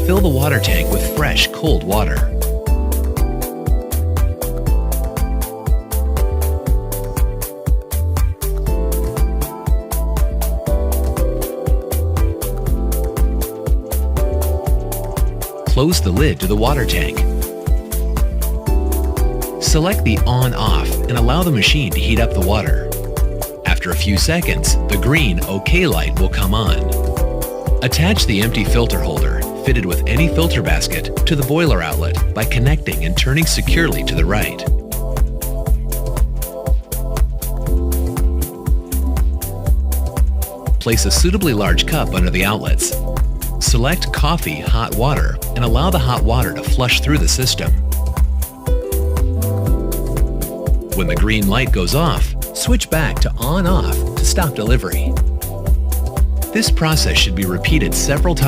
fill the water tank with fresh, cold water. Close the lid to the water tank. Select the on-off and allow the machine to heat up the water. After a few seconds, the green OK light will come on. Attach the empty filter holder, fitted with any filter basket, to the boiler outlet by connecting and turning securely to the right. Place a suitably large cup under the outlets. Select Coffee Hot Water and allow the hot water to flush through the system. When the green light goes off, switch back to on-off to stop delivery. This process should be repeated several times